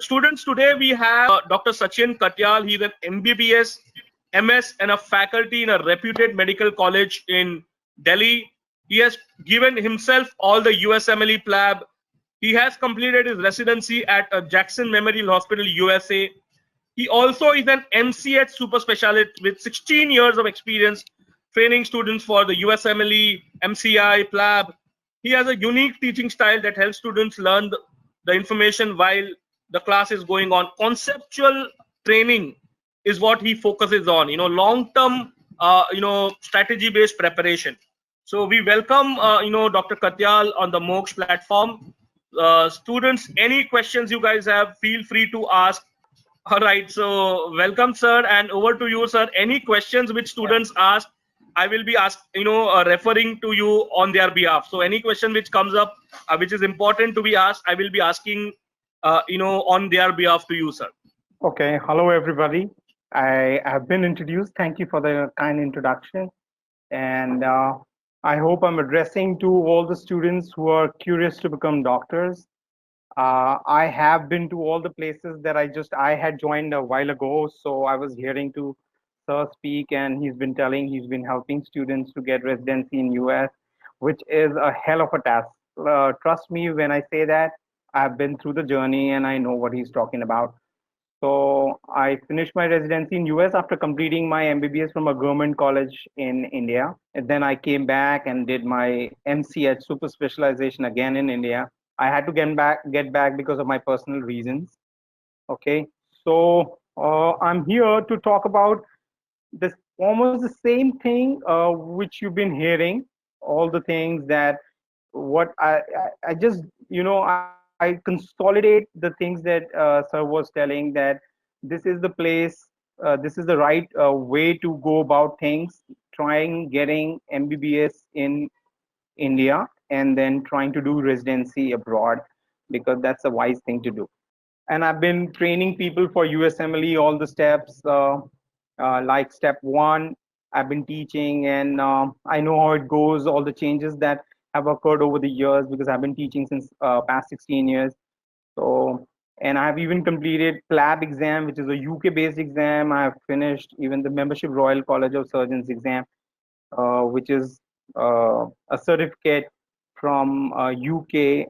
Students, today we have Dr. Sachin Katyal. He's an MBBS, MS, and a faculty in a reputed medical college in Delhi. He has given himself all the USMLE PLAB. He has completed his residency at Jackson Memorial Hospital, USA. He also is an MCH super specialist with 16 years of experience training students for the USMLE, MCI, PLAB. He has a unique teaching style that helps students learn the information while the class is going on. Conceptual training is what he focuses on. Long-term, strategy-based preparation. So we welcome, Dr. Katyal on the MOOCs platform. Students, any questions you guys have, feel free to ask. All right, so welcome, sir, and over to you, sir. Any questions which students ask, I will be referring to you on their behalf. So any question which comes up, which is important to be asked, I will be asking, on their behalf to you, sir. Okay, hello everybody. I have been introduced. Thank you for the kind introduction. And I hope I'm addressing to all the students who are curious to become doctors. I have been to all the places that I had joined a while ago. So I was hearing to Sir speak, and he's been telling he's been helping students to get residency in US, which is a hell of a task. Trust me when I say that I've been through the journey and I know what he's talking about. So I finished my residency in US after completing my MBBS from a government college in India. And then I came back and did my MCH super specialization again in India. I had to get back because of my personal reasons. Okay, so I'm here to talk about this almost the same thing which you've been hearing. All the things that what I just I consolidate the things that sir was telling, that this is the place, this is the right way to go about things, trying getting MBBS in India and then trying to do residency abroad, because that's a wise thing to do. And I've been training people for USMLE, all the steps, like step one, I've been teaching, and I know how it goes, all the changes that have occurred over the years, because I've been teaching since past 16 years. So, and I've even completed PLAB exam, which is a UK based exam. I've finished even the Membership Royal College of Surgeons exam, which is a certificate from UK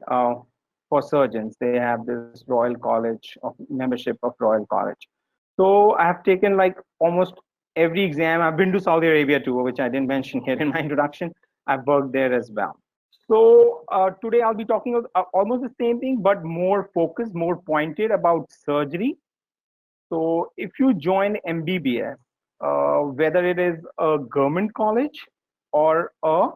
for surgeons. They have this Royal College of membership of Royal College. So I have taken like almost every exam. I've been to Saudi Arabia too, which I didn't mention here in my introduction. I've worked there as well. So today I'll be talking of almost the same thing, but more focused, more pointed about surgery. So if you join MBBS, whether it is a government college or a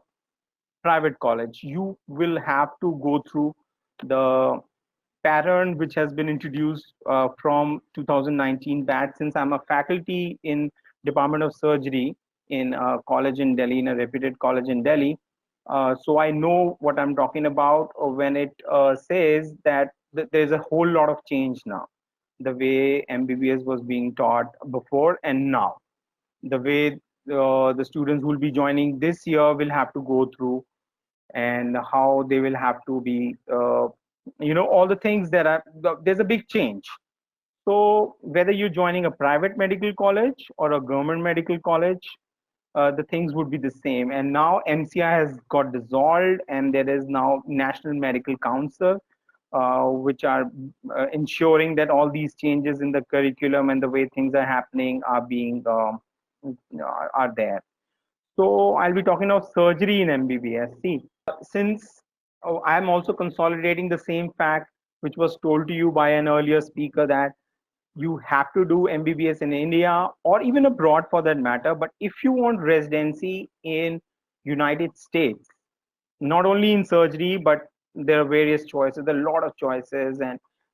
private college, you will have to go through the pattern which has been introduced from 2019 batch. Since I'm a faculty in Department of Surgery in a college in Delhi, in a reputed college in Delhi, so I know what I'm talking about when it says that there's a whole lot of change now. The way MBBS was being taught before and now, the way the students who will be joining this year will have to go through, and how they will have to be, all the things that are, there's a big change. So whether you're joining a private medical college or a government medical college, the things would be the same. And now MCI has got dissolved, and there is now National Medical Council, which are ensuring that all these changes in the curriculum and the way things are happening are being are there. So I'll be talking of surgery in MBBS. See, since I'm also consolidating the same fact which was told to you by an earlier speaker, that you have to do MBBS in India or even abroad for that matter. But if you want residency in United States, not only in surgery, but there are various choices. There are a lot of choices,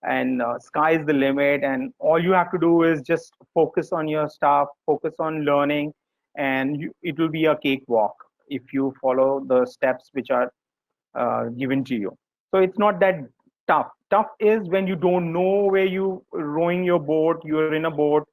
and sky's the limit. And all you have to do is just focus on your stuff, focus on learning, and it will be a cakewalk if you follow the steps which are given to you. So it's not that tough. Tough is when you don't know where you rowing your boat. You're in a boat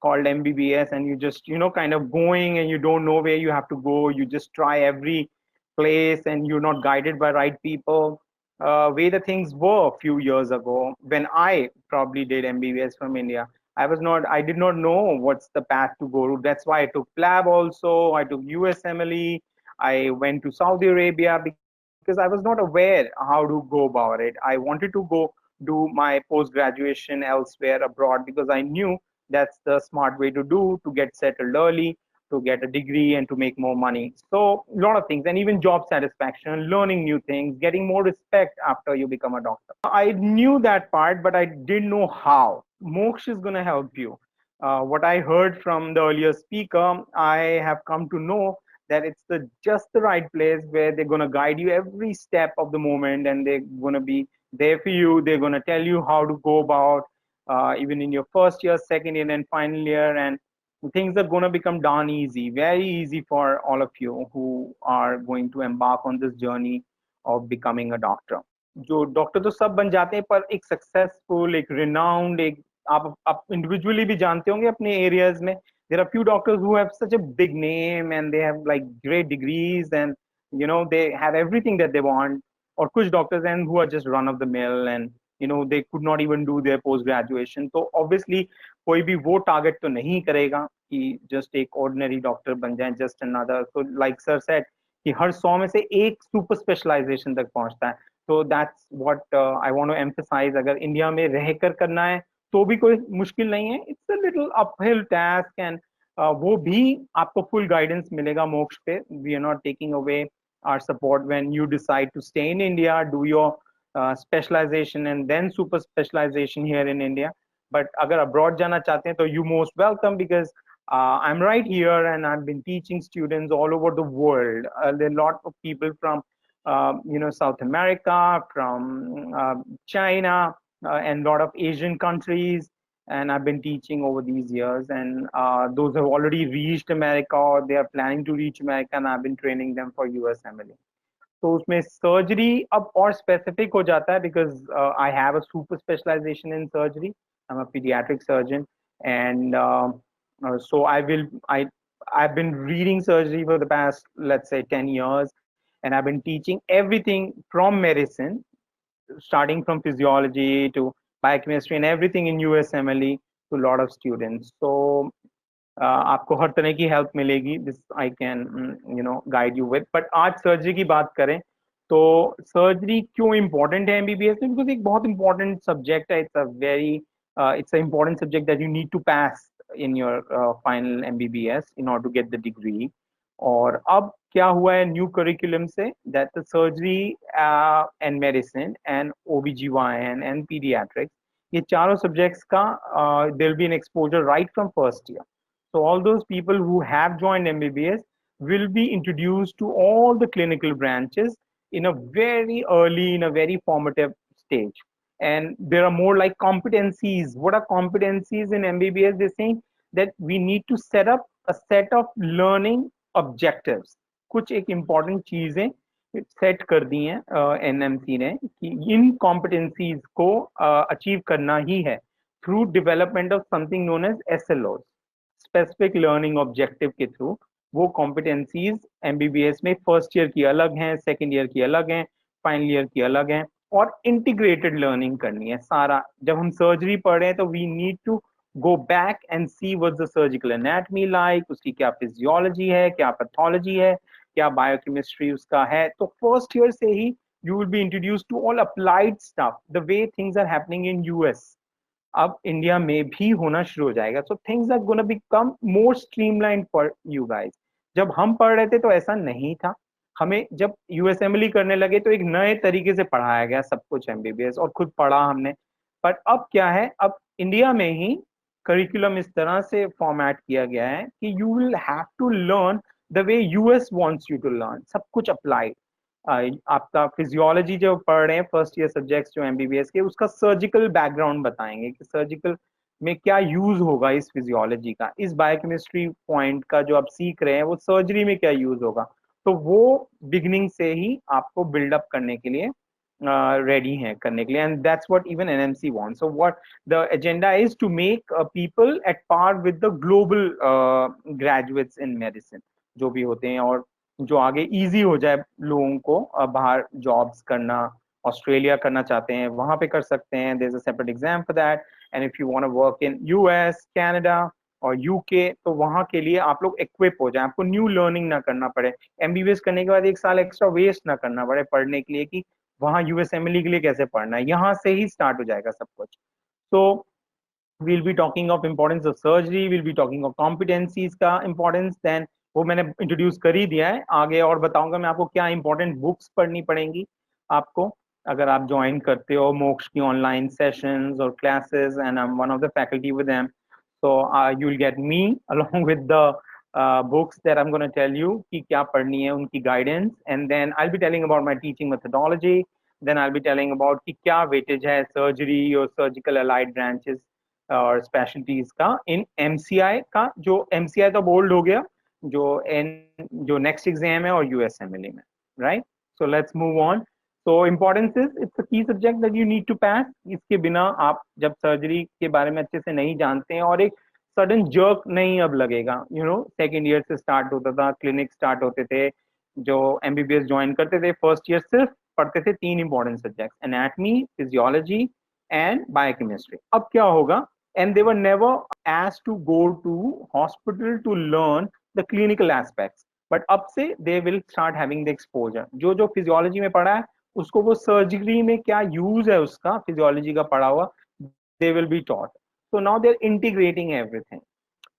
called MBBS, and you just kind of going, and you don't know where you have to go. You just try every place, and you're not guided by right people. way the things were a few years ago when I probably did MBBS from India. I did not know what's the path to go to. That's why I took PLAB also. I took USMLE. I went to Saudi Arabia because I was not aware how to go about it. I wanted to go do my post graduation elsewhere abroad because I knew that's the smart way to do to get settled early, to get a degree and to make more money. So a lot of things, and even job satisfaction, learning new things, getting more respect after you become a doctor. I knew that part, but I didn't know how. Moksh is going to help you. What I heard from the earlier speaker, I have come to know that it's just the right place where they're going to guide you every step of the moment, and they're going to be there for you. They're going to tell you how to go about, even in your first year, second year, and final year. And things are going to become darn easy, very easy for all of you who are going to embark on this journey of becoming a doctor. जो doctor तो सब बन जाते हैं, पर एक successful, एक renowned, एक आप इंडिविजुअली भी जानते होंगे अपने एरियाज में, there are few doctors who have such a big name and they have like great degrees, and they have everything that they want. Or कुछ doctors and who are just run of the mill, and they could not even do their post graduation. तो obviously कोई भी वो target तो नहीं करेगा कि just एक ऑर्डिनरी डॉक्टर बन जाए, जस्ट अनदर. तो लाइक सर सेड कि हर 100 में से एक सुपर स्पेशलाइजेशन तक पहुंचता है. तो that's what I want to emphasise. अगर इंडिया में रहकर करना है तो भी कोई मुश्किल नहीं है. It's a little uphill task, and वो भी आपको फुल गाइडेंस मिलेगा मोक्ष पे. We are not taking away our support when you decide to stay in India, do your specialization and then super specialization here in India. But agar abroad jana chahte hain, to you most welcome, because I'm right here and I've been teaching students all over the world. There are a lot of people from South America, from China, and a lot of Asian countries, and I've been teaching over these years. And those have already reached America or they are planning to reach America, and I've been training them for USMLE. तो उसमें surgery अब और specific हो जाता है, because I have a super specialisation in surgery. I am a paediatric surgeon, and so I've been reading surgery for the past, let's say, 10 years, and I've been teaching everything from medicine, starting from physiology to biochemistry and everything in USMLE to a lot of students. So आपको हर तरह की help मिलेगी. This I can guide you with. But आज surgery की बात करें तो surgery क्यों इम्पोर्टेंट है एमबीबीएस में? बिकॉज एक बहुत इंपॉर्टेंट सब्जेक्ट है. It's a important subject that you need to pass in your final MBBS in order to get the degree. और अब क्या हुआ है न्यू करिकुलम से, that the surgery and medicine and OBGYN and paediatrics, ये चारों subjects का there will be an exposure right from first year. So all those people who have joined MBBS will be introduced to all the clinical branches in a very early, in a very formative stage. And there are more like competencies. What are competencies in MBBS? They're saying that we need to set up a set of learning objectives. कुछ एक important चीजें set कर दी हैं NMC ने कि इन competencies को achieve करना ही है through development of something known as SLOs, specific learning objective के थ्रू. वो कॉम्पिटेंसीज एमबीबीएस में फर्स्ट ईयर की अलग हैं, सेकेंड ईयर की अलग हैं, फाइनल ईयर की अलग हैं, और इंटीग्रेटेड लर्निंग करनी है सारा. जब हम सर्जरी पढ़ रहे हैं तो we need to go back and see what's the surgical anatomy like, उसकी क्या फिजियोलॉजी है, क्या पैथोलॉजी है, क्या बायोकेमिस्ट्री उसका है. तो फर्स्ट ईयर से ही you will be introduced to all applied stuff, the way things are happening in US. अब इंडिया में भी होना शुरू हो जाएगा. So things are gonna become more streamlined for you guys. जब हम पढ़ रहे थे तो ऐसा नहीं था. हमें जब यूएसएमएलई करने लगे तो एक नए तरीके से पढ़ाया गया सब कुछ एमबीबीएस, और खुद पढ़ा हमने. बट अब क्या है, अब इंडिया में ही करिकुलम इस तरह से फॉर्मेट किया गया है कि you will have to learn the way US wants you to learn. सब कुछ अप्लाइड. आपका फिजियोलॉजी जो पढ़ रहे हैं फर्स्ट ईयर सब्जेक्ट्स जो एमबीबीएस के, उसका सर्जिकल बैकग्राउंड बताएंगे कि सर्जिकल में क्या यूज होगा इस फिजियोलॉजी का, इस बायोकेमिस्ट्री पॉइंट का जो आप सीख रहे हैं वो सर्जरी में क्या यूज होगा. तो वो बिगिनिंग से ही आपको बिल्डअप करने के लिए रेडी हैं करने के लिए. And that's what even NMC wants. So what the agenda is to make people at par with the global graduates in medicine जो भी होते हैं, और जो आगे इजी हो जाए लोगों को बाहर जॉब्स करना ऑस्ट्रेलिया करना चाहते हैं वहां पे कर सकते हैं, there is a separate exam for that. And if you want to work in US, Canada और यूके, तो वहां के लिए आप लोग इक्विप हो जाए, आपको न्यू लर्निंग ना करना पड़े, एमबीबीएस करने के बाद 1 साल एक्स्ट्रा वेस्ट ना करना पड़े पढ़ने के लिए कि वहां यूएसएमएलई के लिए कैसे पढ़ना है, यहाँ से ही स्टार्ट हो जाएगा सब कुछ। तो we'll be talking of importance of surgery, we'll be talking of competencies का importance, then वो मैंने इंट्रोड्यूस कर ही दिया है, आगे और बताऊंगा मैं आपको क्या इंपॉर्टेंट बुक्स पढ़नी पड़ेंगी आपको अगर आप ज्वाइन करते हो मोक्ष की ऑनलाइन सेशंस और classes, and I am one of the faculty with them. so you will get me along with the books that I'm going to tell you कि क्या पढ़नी है, उनकी guidance, and then I'll be telling about my teaching methodology, then I'll be telling about कि क्या weightage है surgery और surgical allied branches और स्पेशलिटीज का इन एमसीआई का, जो एमसीआई तो बोल्ड हो गया, जो नेक्स्ट एग्जाम है और यूएसएमएलई में, right. So let's move on. So importance is it's a key subject that you need to pass. इसके बिना आप जब सर्जरी के बारे में अच्छे से नहीं जानते हैं और एक सडन जर्क नहीं अब लगेगा, यू नो सेकेंड ईयर से स्टार्ट होता था, क्लिनिक स्टार्ट होते थे, जो एमबीबीएस ज्वाइन करते थे फर्स्ट ईयर सिर्फ पढ़ते थे 3 important subject, anatomy, physiology and biochemistry. अब क्या होगा, and they were never asked to go to hospital to learn the clinical aspects, but अब से they will start having the exposure। जो जो फिजियोलॉजी में पढ़ा है उसको वो सर्जरी में क्या यूज है उसका फिजियोलॉजी का पढ़ा हुआ they will be taught। so now they're integrating everything।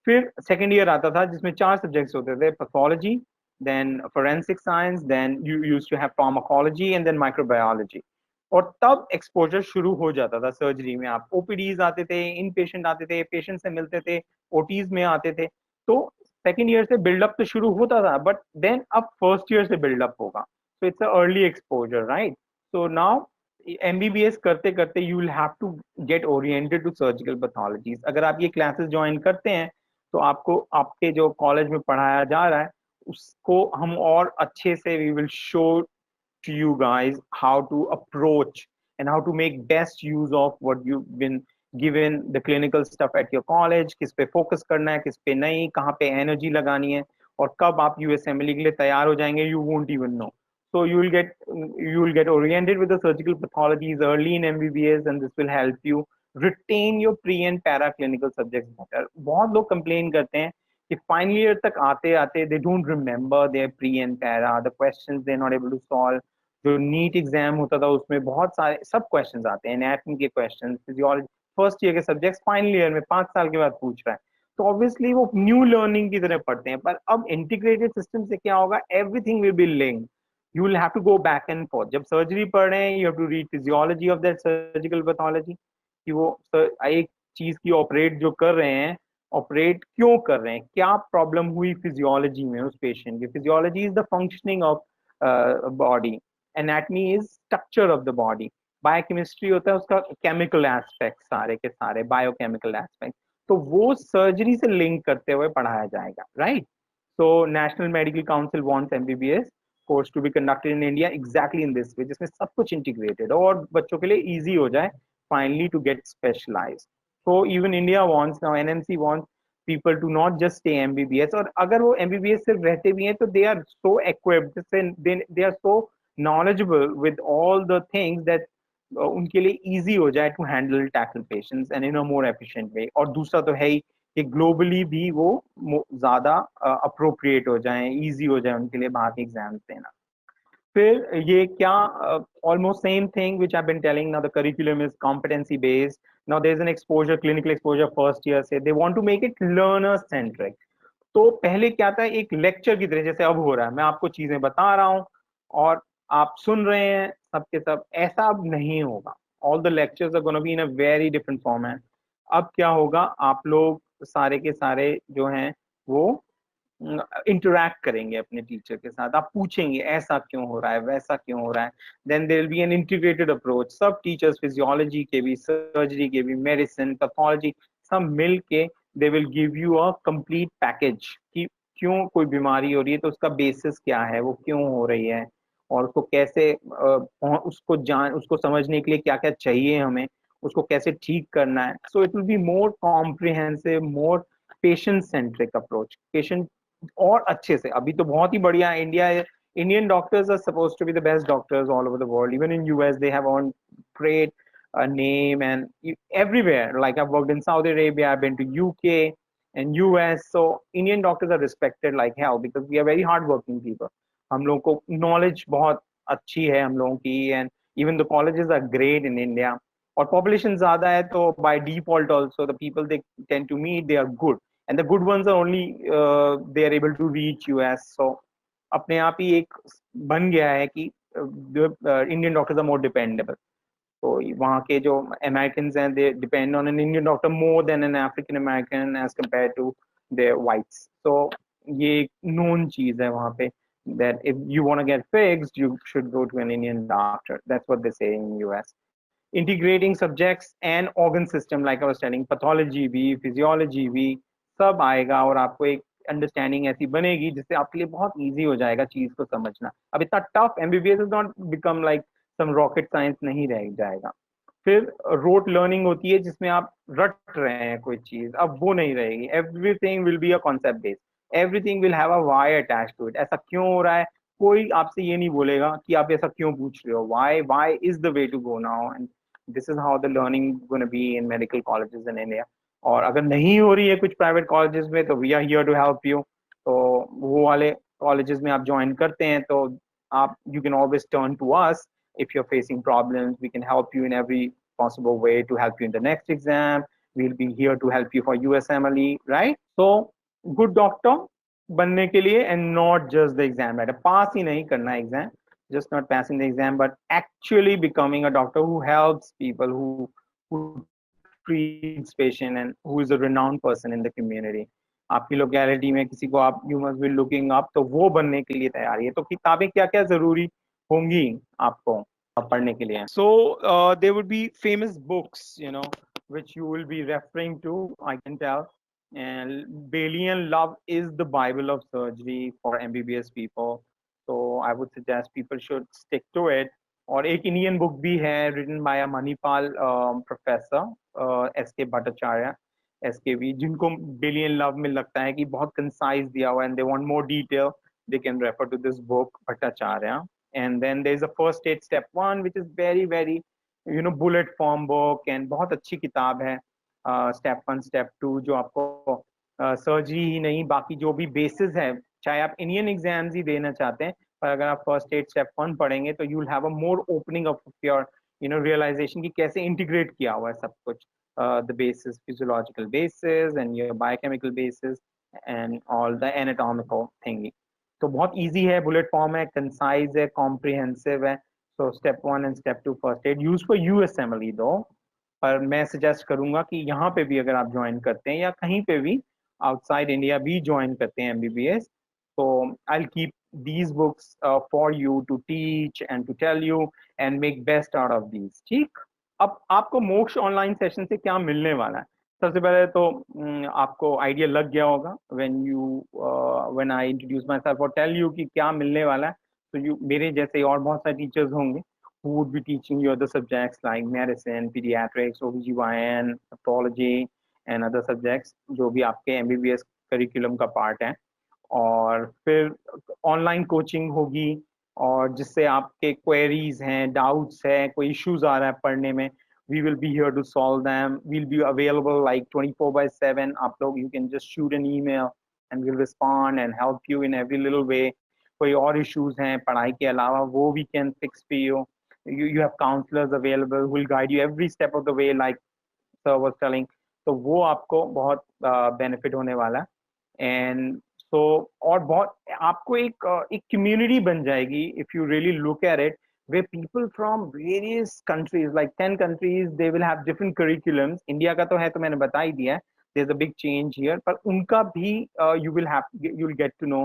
फिर सेकेंड ईयर आता था जिसमें 4 सब्जेक्ट्स होते थे, pathology, then forensic science, then you used to have pharmacology and then microbiology. और तब एक्सपोजर शुरू हो जाता था सर्जरी में, आप ओपीडीज आते थे, इन पेशेंट आते थे, पेशेंट से मिलते थे, ओटीज में आते थे। तो सेकेंड ईयर से बिल्डअप तो शुरू होता था, बट देन अब फर्स्ट ईयर से बिल्डअप होगा। So it's early exposure, right. So now MBBS करते करते you will have to get oriented to surgical pathologies. अगर आप ये क्लासेस ज्वाइन करते हैं तो आपको आपके जो कॉलेज में पढ़ाया जा रहा है उसको हम और अच्छे से we will show to you guys how to approach and how to make best use of what you've been given the clinical stuff at your college। किस पे फोकस करना है, किस पे नहीं, कहाँ पे एनर्जी लगानी है, और कब आप यूएसएमएलई के लिए तैयार हो जाएंगे you won't even know। so you will get oriented with the surgical pathologies early in MBBS, and this will help you retain your pre and para clinical subjects better। बहुत लोग कंप्लेन करते हैं कि फाइनल ईयर तक आते आते they don't remember their pre and para, the questions they're not able to solve। जो NEET exam होता था उसमें बहुत सारे सब क्वेश्चंस आते हैं, एनाटमी के क्वेश्चंस, फिजियोलॉजी, फर्स्ट ईयर के सब्जेक्ट्स फाइनल ईयर में 5 साल के बाद पूछ रहा है। तो ऑब्वियसली वो न्यू लर्निंग की तरह पढ़ते हैं। पर अब इंटीग्रेटेड सिस्टम से क्या होगा, everything will be linked, you will have to go back and forth. जब सर्जरी पढ़ रहे हैं you have to read physiology of that surgical pathology, कि वो एक चीज की ऑपरेट जो कर रहे हैं, ऑपरेट क्यों कर रहे हैं, क्या प्रॉब्लम हुई फिजियोलॉजी में उस पेशेंट की। Physiology is the functioning of body, anatomy is structure of the body, biochemistry होता है उसका केमिकल एस्पेक्ट, सारे के सारे बायोकेमिकल एस्पेक्ट। तो वो सर्जरी से लिंक करते हुए पढ़ाया जाएगा, right. So national medical council wants MBBS course to be conducted in India exactly in this way, जिसमें सब कुछ इंटीग्रेटेड हो और बच्चों के लिए इजी हो जाए finally to get specialised. so even India wants now, NMC wants people to not just stay MBBS, और अगर वो MBBS सिर्फ रहते भी हैं तो they are so equipped, they are so knowledgeable with all the things that उनके लिए easy हो जाए to handle tackle patients and in a more efficient way। और दूसरा तो है ही कि ग्लोबली भी वो ज्यादा अप्रोप्रिएट हो जाए, easy हो जाए उनके लिए बाहर के एग्जाम्स देना। फिर ये क्या, almost same thing which I've been telling, now the curriculum is competency based, now there's an exposure, clinical exposure first year से, they want to make it learner centric। तो पहले क्या था, एक लेक्चर की तरह जैसे अब हो रहा है, मैं आपको चीजें बता रहा हूँ और आप सुन रहे हैं सबके सब, ऐसा अब नहीं होगा। All the lectures are gonna be in a very different format. अब क्या होगा, आप लोग सारे के सारे जो हैं वो इंटरैक्ट करेंगे अपने टीचर के साथ, आप पूछेंगे ऐसा क्यों हो रहा है, वैसा क्यों हो रहा है। Then there will be an integrated approach, सब टीचर्स फिजियोलॉजी के भी, सर्जरी के भी, मेडिसिन, पैथोलॉजी, सब मिल के they will give you a complete package कि क्यों कोई बीमारी हो रही है तो उसका बेसिस क्या है, वो क्यों हो रही है, और उसको कैसे उसको समझने के लिए क्या क्या चाहिए हमें, उसको कैसे ठीक करना है। So it will be more comprehensive, more patient centric approach. Patient और अच्छे से, अभी तो बहुत ही बढ़िया India Indian doctors are supposed to be the best doctors all over the world. Even in US, they have earned great name, and everywhere. Like I've worked in Saudi Arabia, I've been to UK and US. So Indian doctors are respected like hell because we are very hardworking people. हम लोगों को knowledge बहुत अच्छी है हम लोगों की, and even the colleges are great in India. और population ज़्यादा है तो by default also the people they tend to meet they are good, and the good ones are only they are able to reach US. So अपने आप ही एक बन गया है कि Indian doctors are more dependable. तो वहाँ के जो अमेरिकन हैं they depend on an Indian doctor more than an African American as compare to their whites. तो ये एक नोन चीज है वहाँ पे that if you want to get fixed, you should go to an Indian doctor. That's what they say in US. Integrating subjects and organ system, like I was telling, pathology भी, physiology भी, सब आएगा और आपको एक understanding ऐसी बनेगी जिससे आपके लिए बहुत इजी हो जाएगा चीज को समझना. अब इतना tough MBBS is not become like some rocket science नहीं रह जाएगा. फिर रोट लर्निंग होती है जिसमें आप रट रहे हैं कोई चीज, अब वो नहीं रहेगी. Everything will be a concept based, everything will have a why attach to it. ऐसा क्यों हो रहा है, कोई आपसे ये नहीं बोलेगा कि आप ऐसा क्यों पूछ रहे हो. Why is the way to go now, and this is how the learning gonna be in medical colleges in India. और अगर नहीं हो रही है कुछ प्राइवेट कॉलेजेस में तो we are here to help you. तो वो वाले कॉलेजेस में आप ज्वाइन करते हैं तो आप you can always turn to us. If you're facing problems, we can help you in every possible way to help you in the next exam. We'll be here to help you for USMLE, right? So, good doctor बनने के लिए, and not just the exam writer. पास ही नहीं करना exam, just not passing the exam, but actually becoming a doctor who helps people, who treats patient, and who is a renowned person in the community. आपकी locality में किसी को आप you must be looking up, तो वो बनने के लिए तैयारी है. तो किताबें क्या क्या जरूरी होंगी आपको पढ़ने के लिए. So there would be famous books, which you will be referring to, I can tell. And Balian Love is the Bible of surgery for MBBS people. So I would suggest people should stick to it. और एक Indian book भी है written by a Manipal professor, SK Bhattacharya, SKV, जिनको Balian Love में लगता है कि बहुत concise दिया हुआ है and they want more detail, they can refer to this book, Bhattacharya. And then there's a first aid step 1, which is very very bullet form book, and बहुत अच्छी किताब है. स्टेप 1 स्टेप 2 जो आपको सर्जरी ही नहीं बाकी जो भी बेसिस है, चाहे आप इंडियन एग्जाम्स ही देना चाहते हैं, पर अगर आप फर्स्ट एड स्टेप 1 पढ़ेंगे तो you will have a more opening of your realisation कि कैसे इंटीग्रेट किया हुआ है सब कुछ, the basis, physiological basis and your biochemical basis and all the anatomical thing. तो बहुत इजी है, बुलेट फॉर्म है, कंसाइज है, कॉम्प्रिहेंसिव है. So step 1 and step 2 first aid use for USMLE दो. पर मैं सजेस्ट करूंगा कि यहाँ पे भी अगर आप ज्वाइन करते हैं या कहीं पे भी आउटसाइड इंडिया भी ज्वाइन करते हैं एमबीबीएस, तो I will keep these books for you to teach and to tell you and make best out of these. ठीक. अब आपको मोक्ष ऑनलाइन सेशन से क्या मिलने वाला है. सबसे पहले तो आपको आइडिया लग गया होगा when I introduce myself और tell you कि क्या मिलने वाला है. तो मेरे जैसे और बहुत सारे टीचर्स होंगे who would be teaching you other subjects like medicine, pediatrics, OBGYN, pathology and other subjects जो भी आपके MBBS करिकुलम का पार्ट है. और फिर ऑनलाइन कोचिंग होगी और जिससे आपके क्वेरीज हैं, डाउट्स हैं, कोई इश्यूज आ रहा है पढ़ने में, we will be here to solve them. We'll be available like 24/7. आप लोग you can just shoot an email and we'll respond and help you in every little way. कोई और इश्यूज हैं पढ़ाई के अलावा वो we can fix for you. You have counselors available who will guide you every step of the way like sir was telling. तो वो आपको बहुत बेनिफिट होने वाला है. एंड सो और बहुत आपको एक कम्युनिटी बन जाएगी if you really look at it, where people from various countries like 10 countries they will have different curriculums. India का तो है तो मैंने बता ही दिया है, there's a big change here, पर उनका भी you'll get to know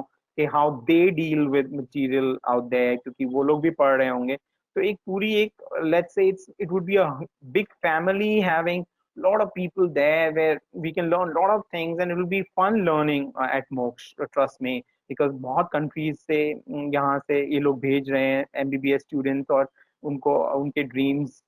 how they deal with material out there क्योंकि वो लोग भी पढ़ रहे होंगे. तो एक पूरी एक let's say it would be a big family having lot of people there where we can learn a lot of things and it will be fun learning at Moksha, trust me, because बहुत countries से यहाँ से ये लोग भेज रहे हैं MBBS students और उनको उनके dreams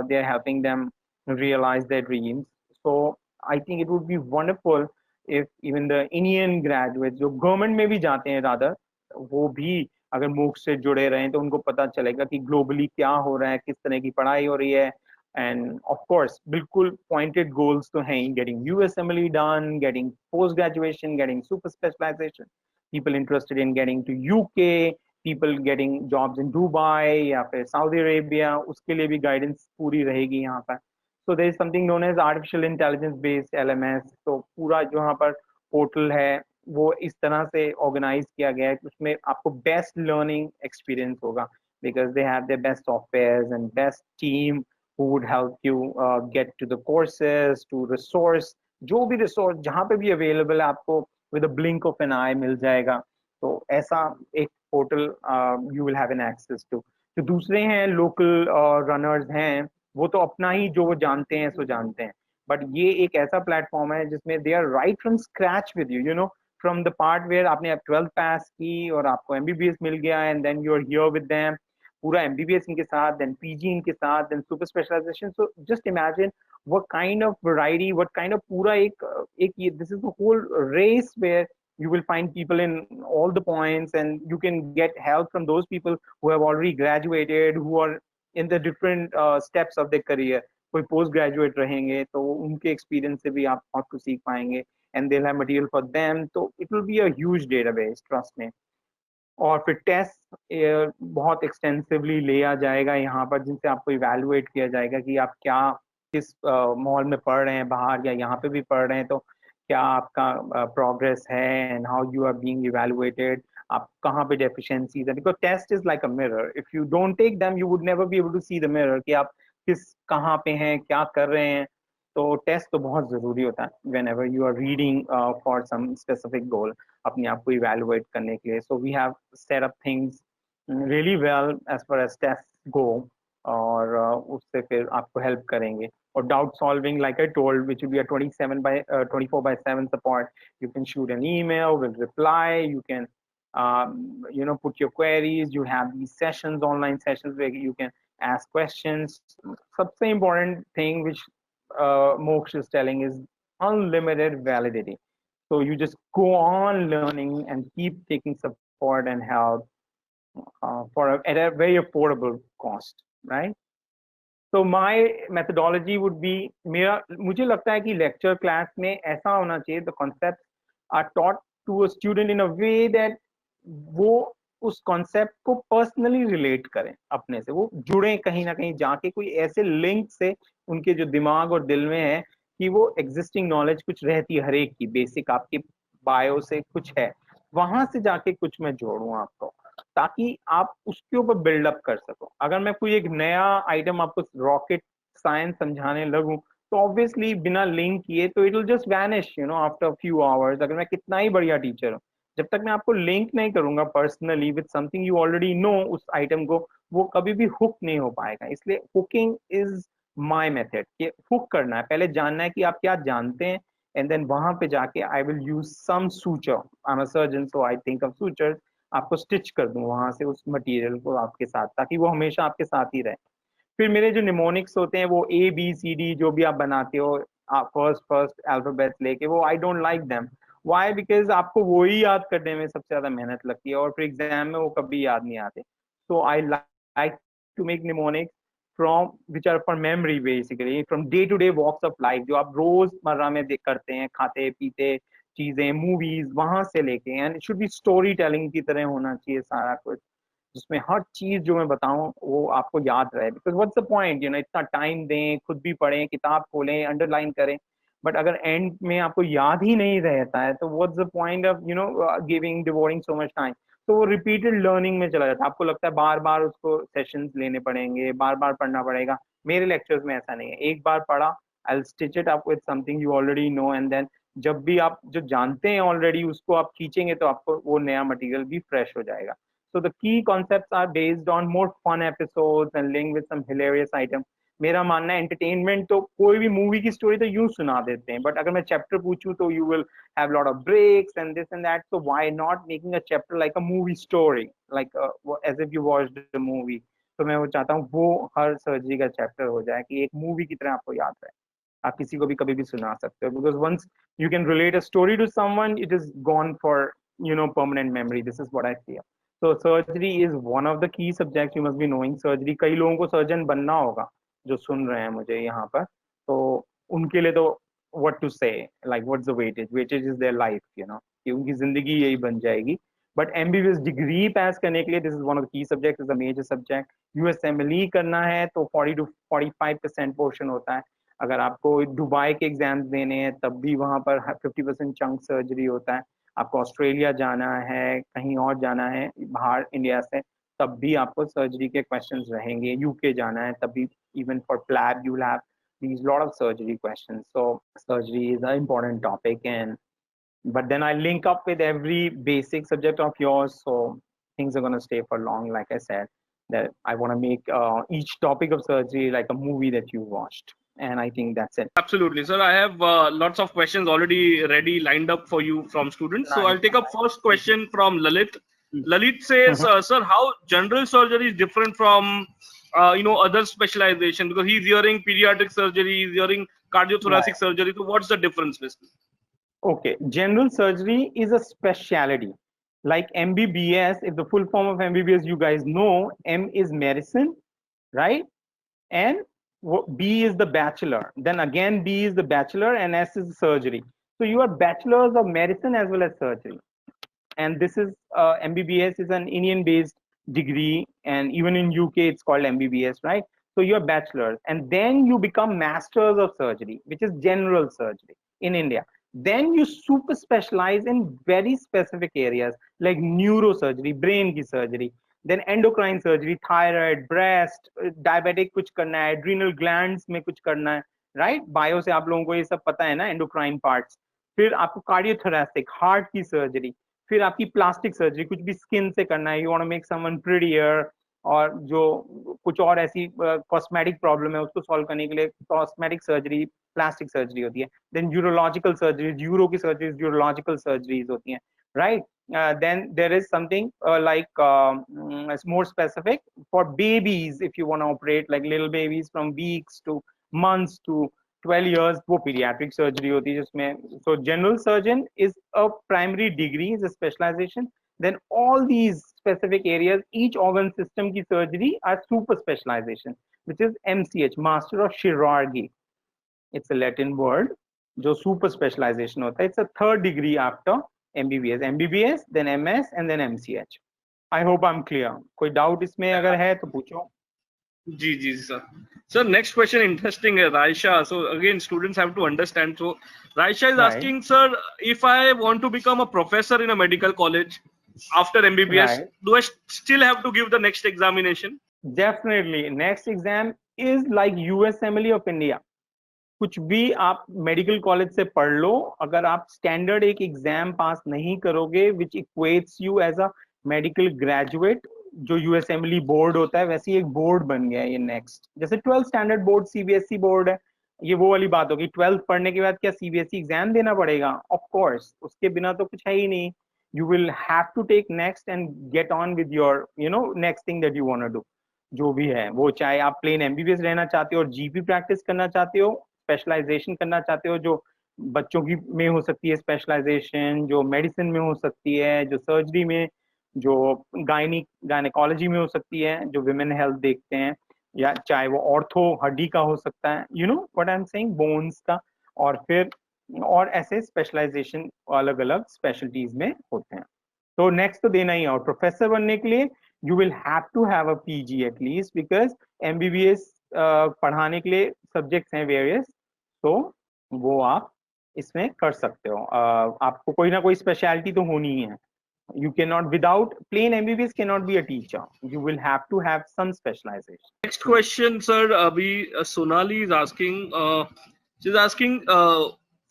they are helping them realize their dreams. So I think it would be wonderful if even the Indian graduates जो government में भी जाते हैं rather वो भी अगर MOOCs से जुड़े रहें तो उनको पता चलेगा कि ग्लोबली क्या हो रहा है, किस तरह की पढ़ाई हो रही है। एंड ऑफ कोर्स बिल्कुल पॉइंटेड गोल्स तो हैं ही, getting USMLE done, getting post graduation, getting super specialization, people interested in getting to UK, people getting jobs in Dubai या फिर सऊदी अरेबिया, उसके लिए भी गाइडेंस पूरी रहेगी यहाँ पर। So there is something known as artificial intelligence based LMS। तो पूरा जो यहाँ पर पोर्टल है वो इस तरह से ऑर्गेनाइज किया गया है कि उसमें आपको बेस्ट लर्निंग एक्सपीरियंस होगा, because they have the best software and best team who would help you get to the courses, to resource, जो भी रिसोर्स जहाँ पे भी अवेलेबल है आपको with a blink of an eye मिल जाएगा। तो ऐसा एक portal you will have an access to. जो दूसरे हैं लोकल रनर्स हैं, वो तो अपना ही जो वो जानते हैं सो जानते हैं, बट ये एक ऐसा प्लेटफॉर्म है जिसमें they are right from scratch with you, you know, from the part where आपने 12th पास की और आपको MBBS मिल गया and then you are here with them, पूरा MBBS इनके साथ, देन PG इनके साथ, then super specialisation. So just imagine what kind of variety, what kind of pura ek this is the whole race where you will find people in all the points and you can get help from those people who have already graduated, who are in the different steps of their career। कोई post graduate रहेंगे तो उनके experience से भी आप बहुत कुछ सीख पाएंगे and they have material for them. तो it will be a huge database, trust में। और फिर टेस्ट बहुत एक्सटेंसिवली लिया जाएगा यहाँ पर, जिनसे आपको इवेलुएट किया जाएगा कि आप क्या किस मॉल में पढ़ रहे हैं बाहर या यहाँ पे भी पढ़ रहे हैं, तो क्या आपका प्रोग्रेस है and how you are being evaluated, आप कहाँ पे डेफिशिएंसीज है। Because test is like a mirror, if you don't take them you would never be able to see the mirror कि आप किस कहाँ पे हैं, क्या कर रहे हैं। तो टेस्ट तो बहुत जरूरी होता है whenever you are reading for some specific goal, अपने आप को इवेलुएट करने के लिए। So we have set up things really well as far as test go, और उससे फिर आपको हेल्प करेंगे। और doubt solving, like I told, which will be a 24/7 support. You can shoot an email, we'll reply, you can you know, put your queries, you have these sessions, online sessions where you can ask questions. सबसे important thing which Moksh is telling is unlimited validity. So you just go on learning and keep taking support and help at a very affordable cost, right? So my methodology would be, मेरा मुझे लगता है कि lecture class में ऐसा होना चाहिए, the concepts are taught to a student in a way that वो उस कॉन्सेप्ट को पर्सनली रिलेट करें, अपने से वो जुड़े कहीं ना कहीं जाके, कोई ऐसे लिंक से उनके जो दिमाग और दिल में है कि वो एग्जिस्टिंग नॉलेज कुछ रहती है हर एक की, बेसिक आपकी बायो से कुछ है, वहां से जाके कुछ मैं जोड़ूं आपको, ताकि आप उसके ऊपर बिल्डअप कर सको। अगर मैं कोई एक नया आइटम आपको रॉकेट साइंस समझाने लगूं तो ऑब्वियसली बिना लिंक किए तो it will just vanish, you know, after few hours. अगर मैं कितना ही बढ़िया टीचर हूं, जब तक मैं आपको लिंक नहीं करूंगा personally with something you already no उस आइटम को, वो कभी भी हुक नहीं हो पाएगा। इसलिए हुकिंग इज माई मेथड, कि हुक करना है, पहले जानना है कि आप क्या जानते हैं, एंड देन वहां पे जाके I will use some suture, I am a surgeon so I think of suture, आपको स्टिच कर दूं वहां से उस मटेरियल को आपके साथ, ताकि वो हमेशा आपके साथ ही रहे। फिर मेरे जो निमोनिक्स होते हैं वो ABCD जो भी आप बनाते हो, फर्स्ट फर्स्ट अल्फाबेट लेके, वो I don't like them. Why? Because आपको वो ही याद करने में सबसे ज्यादा मेहनत लगती है और फिर एग्जाम में वो कभी याद नहीं आते। So I like to make mnemonics from which are for memory, basically from day to day walks of life, जो आप रोजमर्रा में करते हैं, खाते पीते चीजें, मूवीज, वहां से लेके, and it should be story telling की तरह होना चाहिए सारा कुछ, जिसमें हर चीज जो मैं बताऊं वो आपको याद रहे। Because what's the point, you know, इतना टाइम दें, खुद भी पढ़ें, किताब खोलें, अंडरलाइन करें, बट अगर एंड में आपको याद ही नहीं रहता है तो what's the point of, you know, giving devoting so much time. तो वो रिपीटेड लर्निंग में चला जाता है, आपको लगता है बार बार उसको सेशंस लेने पड़ेंगे, बार बार पढ़ना पड़ेगा। मेरे लेक्चर्स में ऐसा नहीं है, एक बार पढ़ा, I stitch it up with something you already know, and then जब भी आप जो जानते हैं ऑलरेडी उसको आप खींचेंगे तो आपको वो नया मटेरियल भी फ्रेश हो जाएगा। So the key concepts are based on more fun episodes and linked with some hilarious item. मेरा मानना है एंटरटेनमेंट तो कोई भी मूवी की स्टोरी तो यूं सुना देते हैं, बट अगर मैं चैप्टर पूछूं तो you will have lot of breaks and this and that, so why not making a chapter like a movie story, like as if you watched the movie. तो मैं वो चाहता हूँ वो हर सर्जरी का चैप्टर हो जाए कि एक मूवी की तरह आपको याद रहे, आप किसी को भी कभी भी सुना सकते हो, because once you can relate a story to someone, it is gone for, you know, permanent memory. This is what I feel. So surgery is one of the key subjects you must be knowing. Surgery, कई लोगों को surgeon बनना होगा जो सुन रहे हैं मुझे यहाँ पर, तो उनके लिए तो what to say, like what's the weightage is their life, you know, कि उनकी जिंदगी यही बन जाएगी. बट एमबीबीएस डिग्री पास करने के लिए this is one of the key subject, is a major subject. USMLE करना है तो 40 to 45% पोर्शन होता है. अगर आपको दुबई के एग्जाम्स देने हैं तब भी वहां पर 50% चंक सर्जरी होता है. आपको ऑस्ट्रेलिया जाना है, कहीं और जाना है बाहर इंडिया से, तब भी आपको सर्जरी के क्वेश्चंस रहेंगे. यूके जाना है तब भी, even for PLAB you will have these lot of surgery questions. So surgery is an important topic, and but then I link up with every basic subject of yours, so things are going to stay for long. Like I said, that I want to make each topic of surgery like a movie that you watched, and I think that's it. Absolutely, sir. I have lots of questions already ready lined up for you from students. So Nice. I'll take up first question from Lalit. Mhm. Lalit says, Mhm. sir, how general surgery is different from other specialization? Because he's hearing pediatric surgery, he's hearing cardiothoracic Right. surgery. So what's the difference, basically? Okay, general surgery is a specialty. Like MBBS, if the full form of MBBS you guys know, M is medicine, right? And B is the bachelor. Then again, B is the bachelor and S is surgery. So you are bachelors of medicine as well as surgery. And this is MBBS is an Indian based degree, and even in UK it's called MBBS, right? So you're bachelors, and then you become masters of surgery, which is general surgery in India. Then you super specialize in very specific areas like neurosurgery, brain की surgery, then endocrine surgery, thyroid, breast, diabetic कुछ करना है, adrenal glands में कुछ करना है, right? Bio से आप लोगों को ये सब पता है ना, endocrine parts. फिर आपको कार्डियोथोरैसिक, हार्ट की सर्जरी, फिर आपकी प्लास्टिक सर्जरी, कुछ भी स्किन से करना है, you want to make someone prettier, और जो कुछ और ऐसी कॉस्मेटिक प्रॉब्लम है उसको सॉल्व करने के लिए कॉस्मेटिक सर्जरी, प्लास्टिक सर्जरी होती है. देन यूरोलॉजिकल सर्जरीज, यूरो की सर्जरीज यूरोलॉजिकल सर्जरीज होती हैं, right? Then there is something like it's more specific for babies. If you want to operate like little babies from weeks to months to 12 years, वो pediatric surgery होती है जिसमें. So general surgeon is a primary degree, is a specialization. Then all these specific areas, each organ system की surgery are super specialization, which is MCH, Master of Chirurgy. It's a Latin word जो super specialization होता है. It's a third degree after MBBS. MBBS, then MS, and then MCH. I hope I'm clear. कोई doubt इसमें अगर है तो पूछो. Ji, sir. Sir, next question interesting. Raisha. So again, students have to understand. So Raisha is Right. asking, sir, if I want to become a professor in a medical college after MBBS, Right. do I still have to give the next examination? Definitely. Next exam is like USMLE of India. कुछ भी आप medical college से पढ़ लो, अगर आप standard एक exam pass नहीं करोगे which equates you as a medical graduate, जो यूएसएमएलई बोर्ड होता है वैसे ही एक बोर्ड बन गया है ये नेक्स्ट. जैसे 12th standard board CBSE board है, ये वो वाली बात होगी. 12th पढ़ने के बाद क्या सीबीएसई एग्जाम देना पड़ेगा? ऑफ कोर्स, उसके बिना तो कुछ है ही नहीं. You will have to take next and get on with your next thing that you want to do. जो भी है वो, चाहे आप प्लेन एमबीबीएस रहना चाहते हो और जीपी प्रैक्टिस करना चाहते हो, स्पेशलाइजेशन करना चाहते हो, जो बच्चों की में हो सकती है स्पेशलाइजेशन, जो मेडिसिन में हो सकती है, जो सर्जरी में, जो गायनेकोलॉजी में हो सकती है, जो विमेन हेल्थ देखते हैं, या चाहे वो ऑर्थो हड्डी का हो सकता है, you know what I am saying, bones का. और फिर और ऐसे स्पेशलाइजेशन अलग अलग स्पेशलिटीज में होते हैं. तो नेक्स्ट तो देना ही है. और प्रोफेसर बनने के लिए you will have to have a PG at least, because MBBS पढ़ाने के लिए सब्जेक्ट्स हैं वेरियस, तो वो आप इसमें कर सकते हो. आपको कोई ना कोई स्पेशलिटी तो होनी ही है. You cannot, without plain MBBS cannot be a teacher. You will have to have some specialization. Next question, sir. Abhi Sonali is asking. She's asking,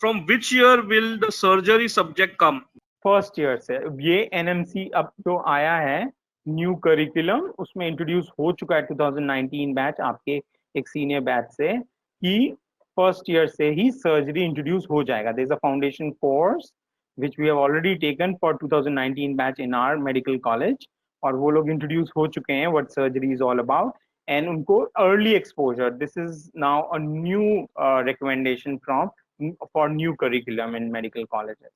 from which year will the surgery subject come? First year से. ये NMC अब जो आया है new curriculum, उसमें introduce हो चुका है 2019 बैच आपके एक सीनियर बैच से, कि फर्स्ट ईयर से ही सर्जरी इंट्रोड्यूस हो जाएगा. There is a foundation course which we have already taken for 2019 batch in our medical college, और वो लोग इंट्रोड्यूस हो चुके हैं what surgery is all about, and उनको early exposure. This is now a new recommendation for new curriculum in medical colleges.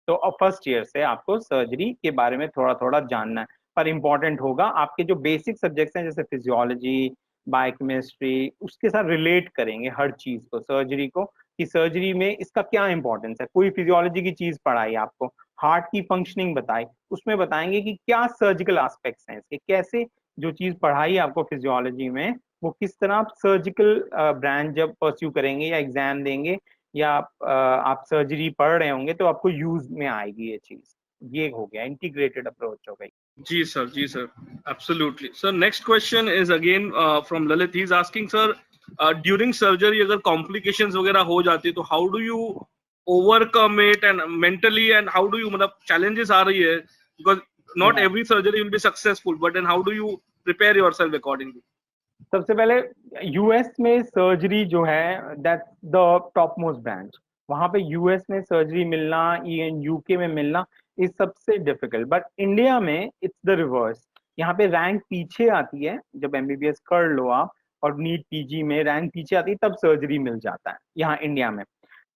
तो first year से आपको सर्जरी के बारे में थोड़ा थोड़ा जानना है. पर इम्पोर्टेंट होगा। आपके जो बेसिक सब्जेक्ट्स हैं जैसे फिजियोलॉजी, बायोकेमिस्ट्री, उसके साथ रिलेट करेंगे हर चीज को, सर्जरी को, कि सर्जरी में इसका क्या इंपॉर्टेंस है। कोई फिजियोलॉजी की चीज पढ़ाई आपको, हार्ट की फंक्शनिंग बताई, उसमें बताएंगे कि क्या सर्जिकल एस्पेक्ट्स हैं इसके, कैसे जो चीज पढ़ाई आपको फिजियोलॉजी में, वो किस तरह आप सर्जिकल ब्रांच जब परस्यू करेंगे या एग्जाम देंगे या आप सर्जरी पढ़ रहे होंगे तो आपको यूज में आएगी ये चीज। ये हो गया, इंटीग्रेटेड अप्रोच हो गई। जी sir, absolutely. Sir, next question is again from Lalit. He's asking, sir, during surgery अगर complications वगैरह हो जाती है तो how do you overcome it and mentally, and how do you, मतलब challenges आ रही है because not Yeah. every surgery will be successful, but then how do you prepare yourself accordingly? सबसे पहले यूएस में सर्जरी जो है that's the top most branch. वहां पे यूएस में सर्जरी मिलना, इवन यूके में मिलना इज सबसे डिफिकल्ट। बट इंडिया में इट्स द रिवर्स। यहाँ पे रैंक पीछे आती है जब एमबीबीएस कर लो आप, और नीट पीजी में रैंक पीछे आती है तब सर्जरी मिल जाता है यहाँ इंडिया में।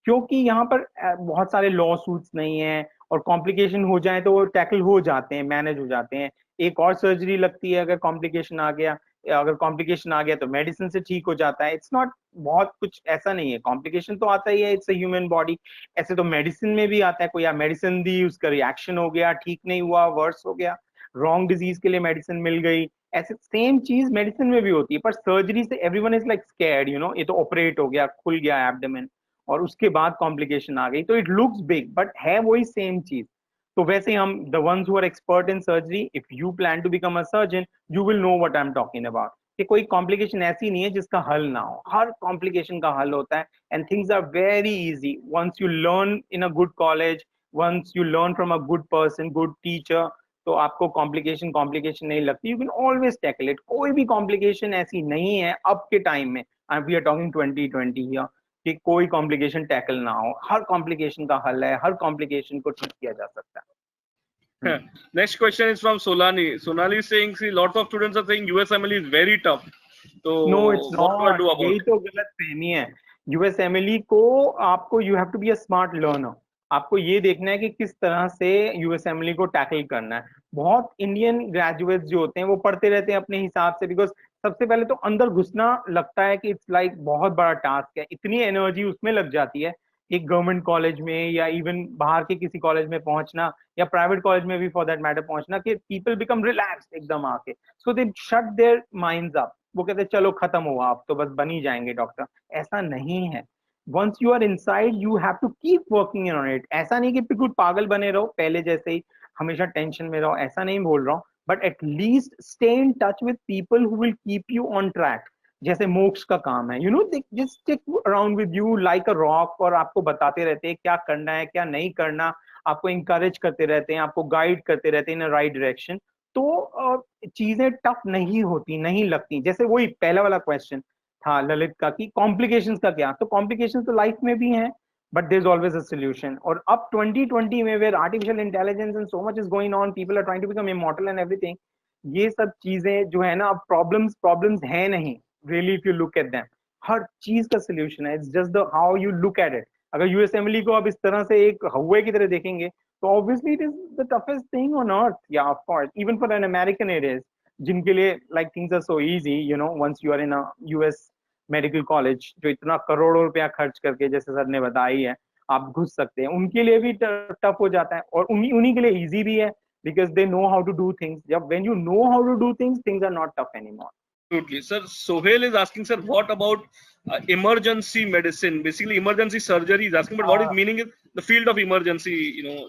क्योंकि यहाँ पर बहुत सारे लॉ सूट्स नहीं है, और कॉम्प्लिकेशन हो जाए तो वो टैकल हो जाते हैं, मैनेज हो जाते हैं। एक और सर्जरी लगती है अगर कॉम्प्लिकेशन आ गया, अगर कॉम्प्लिकेशन आ गया तो मेडिसिन से ठीक हो जाता है। इट्स नॉट बहुत कुछ ऐसा नहीं है, कॉम्प्लिकेशन तो आता ही है, इट्स अ ह्यूमन बॉडी। ऐसे तो मेडिसिन में भी आता है, कोई मेडिसिन दी, उसका रिएक्शन हो गया, ठीक नहीं हुआ, वर्स हो गया, रॉन्ग डिजीज के लिए मेडिसिन मिल गई, ऐसे सेम चीज मेडिसिन में भी होती है। पर सर्जरी से एवरीवन इज लाइक स्कैर्ड, ये तो ऑपरेट हो गया, खुल गया एब्डोमेन, और उसके बाद कॉम्प्लिकेशन आ गई, तो इट लुक्स बिग बट है वही सेम चीज। तो वैसे हम the ones who are expert in surgery, if you plan to become a surgeon, you will know what I am talking about, कि कोई कॉम्प्लिकेशन ऐसी नहीं है जिसका हल ना हो, हर कॉम्प्लिकेशन का हल होता है। And things are very easy once you learn in a good college, once you learn from a good person, good teacher, तो आपको कॉम्प्लिकेशन कॉम्प्लिकेशन नहीं लगती। You can always tackle it. कोई भी कॉम्प्लिकेशन ऐसी नहीं है अब के टाइम में, वी आर टॉकिंग 2020 हियर, कि कोई कॉम्प्लिकेशन टैकल ना हो। हर कॉम्प्लिकेशन का हल है, हर कॉम्प्लिकेशन को ठीक किया जा सकता है। Next question is from Solani. Sonali is saying, see, lots of students are saying USMLE is very tough. So no it's what do I not, do about यही it? तो गलत फहमी है। यूएसएमएलई को आपको, you have to be a smart learner. आपको ये देखना है कि किस तरह से यूएसएमएलई को टैकल करना है। बहुत इंडियन ग्रेजुएट्स जो होते हैं वो पढ़ते रहते हैं अपने हिसाब से, बिकॉज सबसे पहले तो अंदर घुसना लगता है कि इट्स लाइक बहुत बड़ा टास्क है, इतनी एनर्जी उसमें लग जाती है एक गवर्नमेंट कॉलेज में या इवन बाहर के किसी कॉलेज में पहुंचना, या प्राइवेट कॉलेज में भी फॉर दैट मैटर पहुंचना, कि पीपल बिकम रिलैक्स्ड एकदम आके, सो दे शट देयर माइंड्स अप। वो कहते हैं चलो खत्म हुआ, अब तो बस बन ही जाएंगे डॉक्टर। ऐसा नहीं है। Once you are inside you have to keep working on it. ऐसा नहीं कि बिल्कुल पागल बने रहो पहले जैसे ही, हमेशा टेंशन में रहो, ऐसा नहीं बोल रहा हूँ, but at least stay in touch with people who will keep you on track. जैसे मोक्ष का काम है, just stick around with you like a rock, और आपको बताते रहते हैं क्या करना है क्या नहीं करना, आपको इंकरेज करते रहते हैं, आपको गाइड करते रहते हैं इन राइट डायरेक्शन। तो चीजें टफ नहीं होती, नहीं लगती। जैसे वही पहला वाला क्वेश्चन था ललित का कि कॉम्प्लिकेशंस का क्या, तो कॉम्प्लिकेशंस तो लाइफ में भी हैं, but there is always a solution. और अब 2020 में where artificial intelligence and so much is going on, people are trying to become immortal and everything, ये सब चीजें जो है ना, अब प्रॉब्लम्स प्रॉब्लम्स है नहीं really, if you look at them. हर चीज का सोल्यूशन है, it's just the how you look at it. अगर यूएसएमएलई को अब इस तरह से एक हौवे की तरह देखेंगे, तो obviously it is the toughest thing on earth. Yeah, of course, even for an American it is, जिनके लिए like things are so easy, once you are in a US medical college, जो इतना करोड़ों रुपया खर्च करके, जैसे सर ने बताई है, आप घुस सकते हैं, उनके लिए भी टफ हो जाता है, और उन्हीं उन्हीं के लिए इजी भी है, because they know how to do things. जब when you know how to do things, things are not tough anymore. Absolutely. Sir, Sohail is asking, sir, what about emergency medicine? Basically, emergency surgery is asking, but what is meaning is the field of emergency,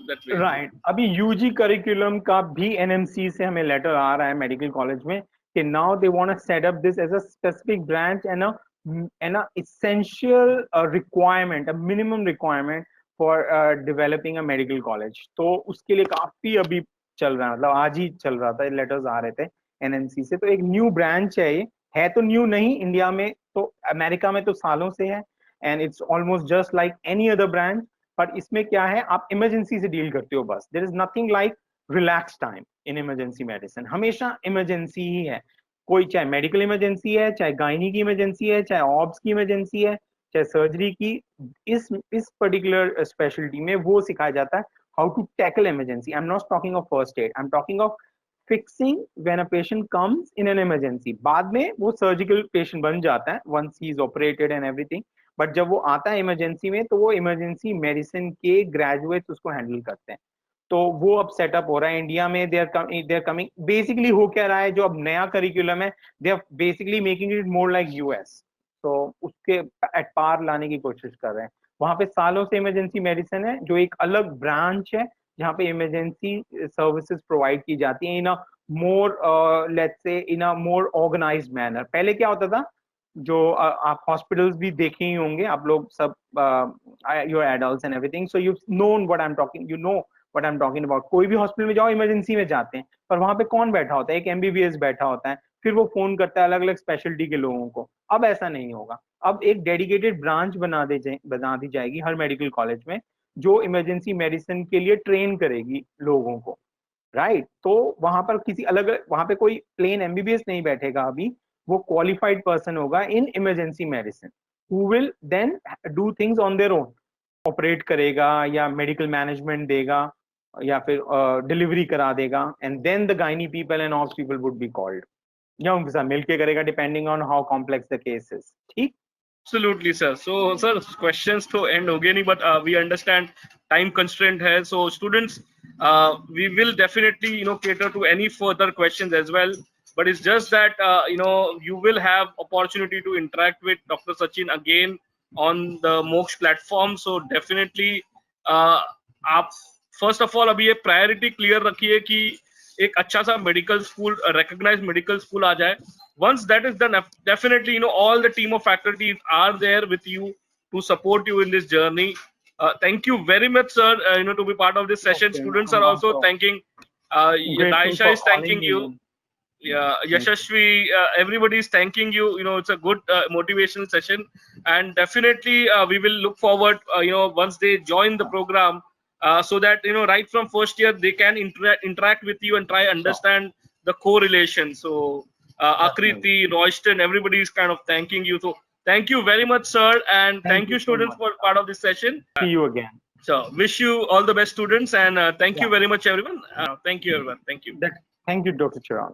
that way. Right, अभी UG curriculum का भी NMC से हमें letter आ रहा है medical college में, कि now they want to set up this as a specific branch and a essential requirement, a minimum requirement for developing a medical college. तो उसके लिए काफी अभी चल रहा है, मतलब आज ही चल रहा था, लेटर्स आ रहे थे एनएमसी से। तो एक न्यू ब्रांच है, ये है तो न्यू नहीं इंडिया में, तो अमेरिका में तो सालों से है, and it's almost just like any other branch. पर इसमें क्या है, आप इमरजेंसी से डील करते हो बस, there is nothing like relax time in emergency medicine. हमेशा इमरजेंसी ही है, कोई चाहे मेडिकल इमरजेंसी है, चाहे गायनी की इमरजेंसी है, चाहे ऑब्स की इमरजेंसी है, चाहे सर्जरी की। इस पर्टिकुलर स्पेशलिटी में वो सिखाया जाता है how to tackle emergency. I am not talking of first aid, I am talking of fixing when a patient comes in an emergency. बाद में वो surgical patient बन जाता है once he is operated and everything. But जब वो आता है इमरजेंसी में तो वो इमरजेंसी मेडिसिन के ग्रेजुएट्स उसको हैंडल करते हैं. तो वो अब सेटअप हो रहा है इंडिया में. They are coming. बेसिकली हो क्या रहा है, जो अब नया करिकुलम है, they are basically making it more like US. तो उसके एट पार लाने की कोशिश कर रहे हैं. वहां पे सालों से इमरजेंसी मेडिसिन है, जो एक अलग ब्रांच है जहाँ पे इमरजेंसी सर्विसेज प्रोवाइड की जाती है इन अ more let's say in a more organised manner. पहले क्या होता था, जो आप हॉस्पिटल्स भी देखे ही होंगे आप लोग सब, your adults and everything, so you known what I am talking, you know what I am talking about. कोई भी हॉस्पिटल में जाओ इमरजेंसी में जाते हैं, पर वहां पे कौन बैठा होता है? एक एमबीबीएस बैठा होता है, फिर वो फोन करता है अलग अलग स्पेशलिटी के लोगों को. अब ऐसा नहीं होगा. अब एक डेडिकेटेड ब्रांच बना दी जाएगी हर मेडिकल कॉलेज में, जो इमरजेंसी मेडिसिन के लिए ट्रेन करेगी लोगों को. राइट. तो वहां पर किसी अलग, वहां पे कोई प्लेन एमबीबीएस नहीं बैठेगा अभी. वो क्वालिफाइड पर्सन होगा in emergency medicine, who will then do things on their own. Operate करेगा या मेडिकल मैनेजमेंट देगा या फिर डिलीवरी करा देगा. And then the gynae people and ops people would be called, या उनके साथ मिलके करेगा depending on how complex the case is. ठीक. Absolutely, sir. So, sir, questions to end हो गए नहीं, but we understand time constraint है. So, students, we will definitely, cater to any further questions as well. But it's just that, you will have opportunity to interact with Dr. Sachin again on the Moksha platform. So, definitely, आप first of all अभी ये priority clear रखिए कि एक अच्छा सा medical school, recognized medical school आ जाए. Once that is done, definitely, all the team of faculties are there with you to support you in this journey. Thank you very much, sir, to be part of this session. Okay, Students are also thanking, grateful Daisha for is thanking calling you. me. Yeah, Yashashvi, everybody is thanking you. It's a good motivational session, and definitely we will look forward. Once they join the program, so that right from first year they can interact with you and try understand the correlation. So Akriti, Royston, everybody is kind of thanking you. So thank you very much, sir, and thank you, so students, much. for part of this session. See you again. So wish you all the best, students, and thank you very much, everyone. Thank you, everyone. Thank you. Thank you, Dr. Chirag.